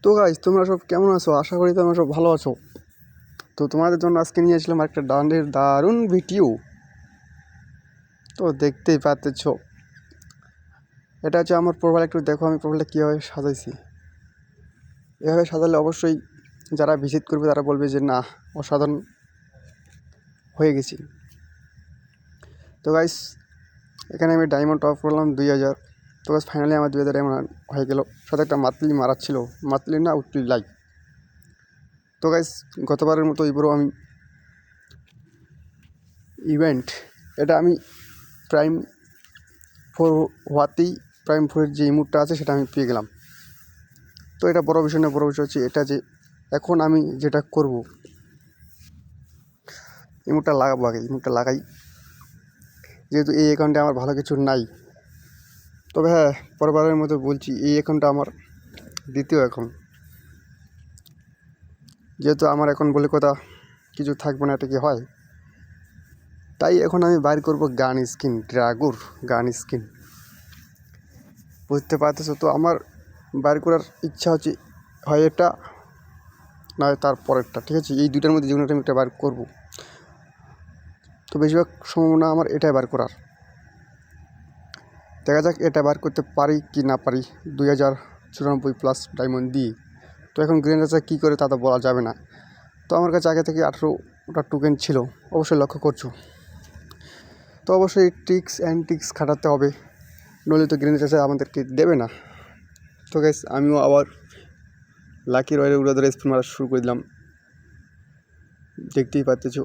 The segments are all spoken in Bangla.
তো গাইস, তোমরা সব কেমন আছো? আশা করি তোমরা সব ভালো আছো। তো তোমাদের জন্য আজকে নিয়ে আসলাম একটা দারুণ ভিডিও। তো দেখতেই পাচ্ছ, এটা হচ্ছে আমার প্রোফাইল। একটু দেখো আমি প্রোফাইলটা কীভাবে সাজাইছি। এভাবে সাজালে অবশ্যই যারা ভিজিট করবে তারা বলবে যে না, অসাধারণ হয়ে গেছি। তো গাইস, এখানে আমি ডায়মন্ড টপ করলাম 2000। তো গাইস, ফাইনালি আমার 2000 ডায়মন্ড হয়ে গেল। সাথে একটা মাতলি মারাচ্ছিল, মাতলি না উঠলি লাইক। তো গাইস, গতবারের মতো এবারও আমি ইভেন্ট, এটা আমি প্রাইম 4 হওয়াতেই প্রাইম 4-এর যে ইমোটটা আছে সেটা আমি পেয়ে গেলাম। তো এটা বড় বিষয় না, বড় বিষয় হচ্ছে এটা যে এখন আমি যেটা করব, ইমোটটা লাগাবো। আগে ইমোটটা লাগাই, যেহেতু এই অ্যাকাউন্টে আমার ভালো কিছু নাই। তবে হ্যাঁ, পরেরবারের মতো বলছি, এই অ্যাকাউন্টটা আমার দ্বিতীয় অ্যাকাউন্ট। যেহেতু আমার এখন বলে কথা কিছু থাকবে না, এটা কি হয়, তাই এখন আমি বাইর করব গান স্কিন, ড্রাগুর গান স্কিন। বুঝতে পারতেছো তো, আমার বাইর করার ইচ্ছা হচ্ছে হয় এটা, না হয় তার পরেরটা। ঠিক আছে, এই দুইটার মধ্যে যে কোনো একটা আমি এটা বার করবো। তো বেশিরভাগ সম্ভাবনা আমার এটাই বার করার। দেখা যাক এটা বার করতে পারি কি না পারি 2094+ ডায়মন্ড দিয়ে। তো এখন গ্রিন রাজা কী করে তা তো বলা যাবে না। তো আমার কাছে আগে থেকে 18টা টোকেন ছিল, অবশ্যই লক্ষ্য করছো। তো অবশ্যই ট্রিক্স অ্যান্ড ট্রিক্স খাটাতে হবে, নইলে তো গ্রিন রাজা আমাদেরকে দেবে না। তো গাইস, আমিও আবার লাকি রয়্যালে উড়ে ধরে স্পিন মারা শুরু করে দিলাম, দেখতেই পাচ্ছ।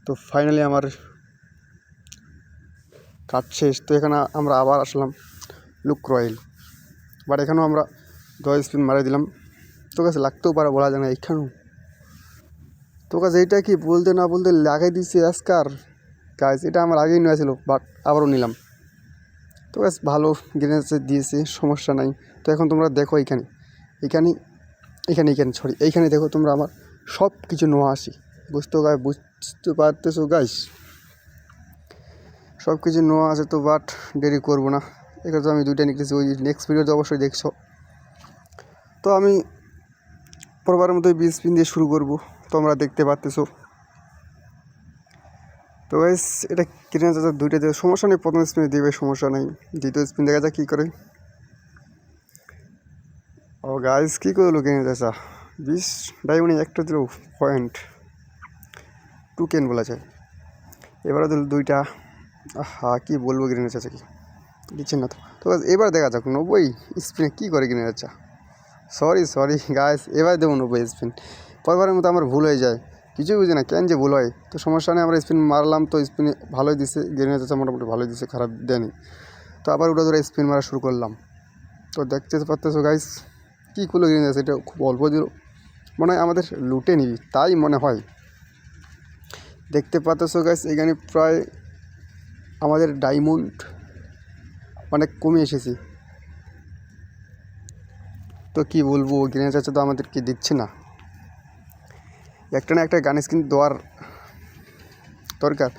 তো ফাইনালি আমার কাজ শেষ। তো এখানে আমরা আবার আসলাম লুক রয়্যাল, বাট এখানেও আমরা 10 স্পিন মারা দিলাম। তো কাছে লাগতেও পারে, বলা যায় না এখানেও। তো কাছে এইটা কি বলতে না বলতে লাগাই দিচ্ছে আজকার গাইস। এটা আমার আগেই নেওয়া ছিল, বাট আবারও নিলাম। তো গাছ ভালো গ্রেনেড দিয়েছে, সমস্যা নাই। তো এখন তোমরা দেখো এইখানে এইখানে এইখানে এইখানে সরি এইখানে দেখো তোমরা আমার সব কিছু নেওয়া আসি। বুঝতে পারতেছো গাইস, সব কিছু নেওয়া আছে। তো বাট দেরি করবো না, এখানে তো আমি দুইটা নিতেছি, ওই নেক্সট ভিডিওতে অবশ্যই দেখছো। তো আমি পরবারের মতো 20 স্পিন দিয়ে শুরু করব, তোমরা দেখতে পারতেছো। তো গাইস, এটা কিনে যাচ্ছে দুইটা দিয়ে, সমস্যা নেই। প্রথম স্পিনে দেবে, সমস্যা নেই। দ্বিতীয় স্পিন দেখা যাক কী করে। ও গাইস, কী করলো কিনে যাচ্ছে 20 ডায়মন্ডে একটা দিল পয়েন্ট টোকেন বলা যায়। এবারে দিল দুইটা। হ্যাঁ, কী বলবো, কিনে যাচ্ছে কি দিচ্ছেন না তো। তো এবার দেখা যাক 90 স্পিনে কী করে কিনে যাচ্ছে। সরি গাইস, এবার দেবো 90 স্পিন। পরবারের মতো আমার ভুল হয়ে যায়, কিছুই বুঝি না কেন যে ভুল হয়। তো সমস্যা নেই, আমরা স্পিন মারলাম, তো স্পিনে ভালোই দিছে, গ্রেনেড আছে মোটামুটি ভালোই দিছে, খারাপ দেয়নি। তো আবার ওটা ধরে স্পিন মারা শুরু করলাম। তো দেখতে পারতেছো গাইস, কী করলো গ্রেনেড আছে, এটা খুব অল্প দিল, মনে হয় আমাদের লুটে নিবি তাই মনে হয়। দেখতে পারতেছো গাইস, এখানে প্রায় আমাদের ডায়মন্ড অনেক কমে এসেছি। তো কী বলবো, গ্রেনেড আছে তো আমাদেরকে দিচ্ছে না। একটা না একটা গান স্কিন দেওয়ার দরকার।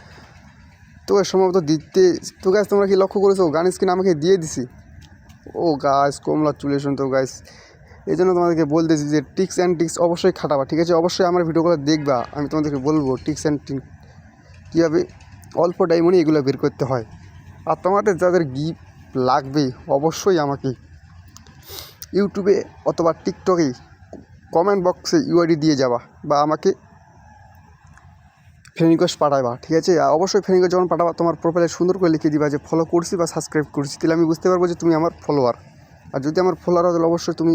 তো সম্ভবত দিতে। তো গাছ, তোমরা কি লক্ষ্য করেছো, গান স্কিন আমাকে দিয়ে দিছি। ও গাছ, কংগ্রাচুলেশন। তো গাইস, এই জন্য তোমাদেরকে বলতেছি যে টিক্স অ্যান্ড টিক্স অবশ্যই খাটাবা, ঠিক আছে? অবশ্যই আমার ভিডিওগুলো দেখবা, আমি তোমাদেরকে বলবো টিক্স অ্যান্ড টিক্স কীভাবে অল্প ডায়মন্ডে এগুলো বের করতে হয়। আর তোমাদের যাদের গিফট লাগবে অবশ্যই আমাকে ইউটিউবে অথবা টিকটকে কমেন্ট বক্সে ইউআইডি দিয়ে যাবা, বা আমাকে ফ্রেন্ড রিকোয়েস্ট পাঠাবা, ঠিক আছে? অবশ্যই ফ্রেন্ড রিকোয়েস্ট যখন পাঠাবা, তোমার প্রোফাইলে সুন্দর করে লিখে দিবা যে ফলো করছি বা সাবস্ক্রাইব করছি, তাহলে আমি বুঝতে পারবো যে তুমি আমার ফলোয়ার। আর যদি আমার ফলোয়ার হয় তাহলে অবশ্যই তুমি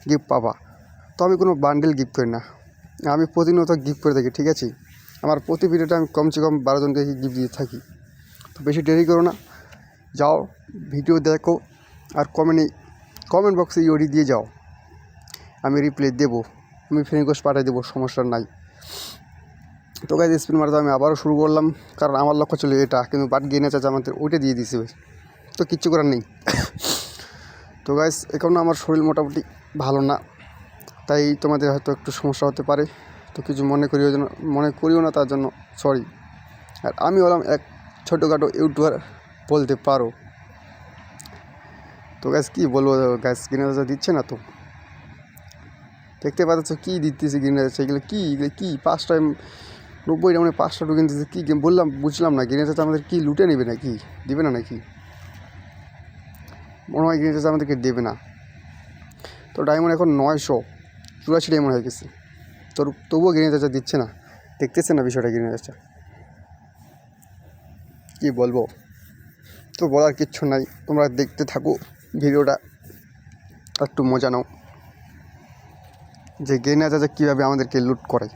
গিফট পাবা। তো আমি কোনো বান্ডেল গিফট করি না, আমি প্রতিনিয়ত গিফট করে থাকি, ঠিক আছে? আমার প্রতি ভিডিওটা আমি কমসে কম 12 জনকে গিফট দিয়ে থাকি। তো বেশি দেরি করো না, যাও ভিডিও দেখো, আর কমেন্ট বক্সে ইউআইডি দিয়ে যাও, আমি রিপ্লাই দেবো, আমি ফ্রেন্ড রিকোয়েস্ট পাঠিয়ে দেবো, সমস্যা নাই। তো গাইজ, স্পিন মারতে আমি আবারও শুরু করলাম, কারণ আমার লক্ষ্য ছিল এটা, কিন্তু বাট গেনে চাচ্ছে আমাদের ওইটা দিয়ে দিয়েছে, তো কিচ্ছু করার নেই। তো গাইজ, এখনও আমার শরীর মোটামুটি ভালো না, তাই তোমাদের হয়তো একটু সমস্যা হতে পারে। তো কিছু মনে করিও না, তার জন্য সরি। আর আমি হলাম এক ছোটোখাটো ইউটিউবার বলতে পারো। তো গাইজ, কী বলবো গাইজ, গেনে দিচ্ছে না তো। দেখতে পাচ্ছ কী দিতেছে গ্রিনে যাচ্ছে, এগুলো কী 5টায় 90 ডায়মন্ডে 5টা টোকেন দিতেছে, কী গেম বললাম বুঝলাম না। গ্রিনে যাচ্ছে আমাদের কি লুটে নেবে নাকি, দেবে না নাকি? মনে হয় গ্রিনে যাচ্ছে আমাদেরকে দেবে না। তো ডায়মন্ড এখন 984 ডায়মন্ড হয়ে গেছে, তবুও গ্রিনে যাচ্ছে দিচ্ছে না, দেখতেছে না বিষয়টা গ্রিনে যাচ্ছে। কী বলবো, তো বলার কিচ্ছু নাই, তোমরা দেখতে থাকো ভিডিওটা, একটু মজা নাও যে গ্রিনে যাচ্ছে কীভাবে আমাদেরকে লুট করে।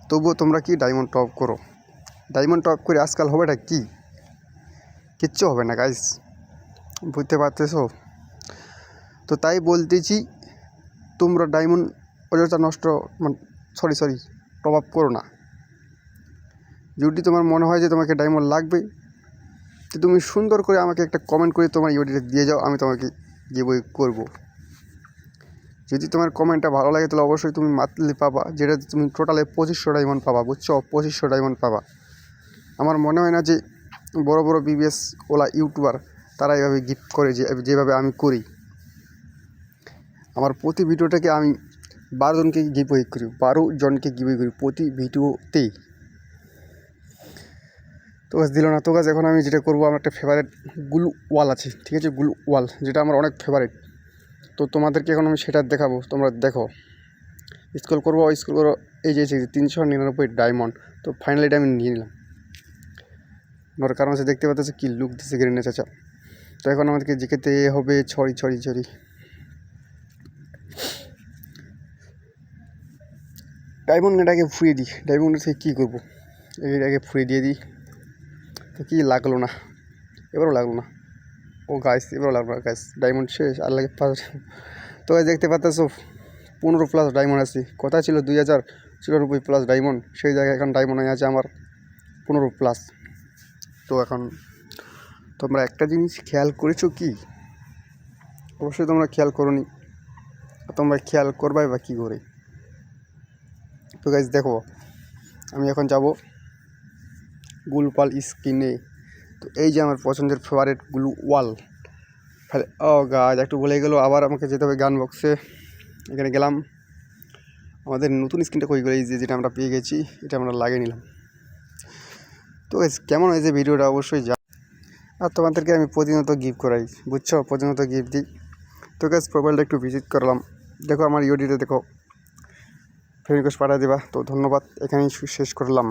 তবুও তোমরা কি ডায়মন্ড টপ করো, ডায়মন্ড টপ করে আজকাল হবেটা কি, কিচ্ছু হবে না গাইস, বুঝতে পারতেছো? তো তাই বলতেছি তোমরা ডায়মন্ড অযথা নষ্ট সরি টপ আপ করো না। যদি তোমার মনে হয় যে তোমাকে ডায়মন্ড লাগবে, তো তুমি সুন্দর করে আমাকে একটা কমেন্ট করে তোমার ইউডিটা দিয়ে যাও, আমি তোমাকে গিভওয়ে করবো। যদি তোমার কমেন্টটা ভালো লাগে তাহলে অবশ্যই তুমি মান্থলি পাবা, যেটা তুমি টোটালে 2500 ডায়মন্ড পাবা, বুঝছো? 2500 ডায়মন্ড পাবা। আমার মনে হয় না যে বড় বড় বিবিএস ওলা ইউটিউবার তারা এইভাবে গিফট করে যেভাবে আমি করি। আমার প্রতি ভিডিওটাকে আমি 12 জনকে গিভওয়ে করি, 12 জনকে গিভওয়ে করি প্রতি ভিডিওতেই। তো গাছ দিল না। তো গাছ এখন আমি যেটা করবো, আমার একটা ফেভারিট গ্লু ওয়াল আছে, ঠিক আছে? গ্লু ওয়াল যেটা আমার অনেক ফেভারিট, তো তোমাদেরকে এখন আমি সেটা দেখাবো, তোমরা দেখো। স্ক্রল করবো, এই যে 399 ডায়মন্ড। তো ফাইনালি এটা আমি নিয়ে নিলাম, ওর কারণ হচ্ছে দেখতে পাচ্ছ কী লুক দিচ্ছে গ্রিনে চাচা। তো এখন আমাদেরকে জিকেতে হবে ছড়ি ডায়মন্ড এটাকে ফুরিয়ে দিই, ডায়মন্ডের থেকে কী করবো, এটাকে ফুরিয়ে দিয়ে দিই। তো কী লাগলো না, এবারও লাগলো না, ও গাইস এবারও লাগলো না গাইস, ডায়মন্ড শেষ আর লাগে 5। তো দেখতে পাচ্ছ 15+ ডায়মন্ড আছে, কথা ছিল 2094+ ডায়মন্ড, সেই জায়গায় এখন ডায়মন্ড হয়ে আছে আমার 15+। তো এখন তোমরা একটা জিনিস খেয়াল করেছো কি? অবশ্যই তোমরা খেয়াল করোনি, তোমরা খেয়াল করবাই বা কী করে? তো গাইস দেখো, আমি এখন যাব গ্লুওয়াল স্কিনে। তো এই যে আমার পছন্দের ফেভারিট গ্লুওয়াল। ও গাছ একটু বলে গেলো, আবার আমাকে যেতে হবে গান বক্সে। এখানে গেলাম, আমাদের নতুন স্কিনটা কই গেলো, এই যে যেটা আমরা পেয়ে গেছি, এটা আমরা লাগিয়ে নিলাম। তো কেমন হয়েছে ভিডিওটা অবশ্যই আর তোমাদেরকে আমি প্রতিনিয়ত গিফট করাই, বুঝছো? প্রতিনিয়ত গিফট দিই। তো গাইস প্রোফাইলটা একটু ভিজিট করলাম, দেখো আমার ইউডিতে দেখো, ফ্রেন্ড রিকোয়েস্ট পাঠিয়ে দেবা। তো ধন্যবাদ, এখানেই শেষ করলাম।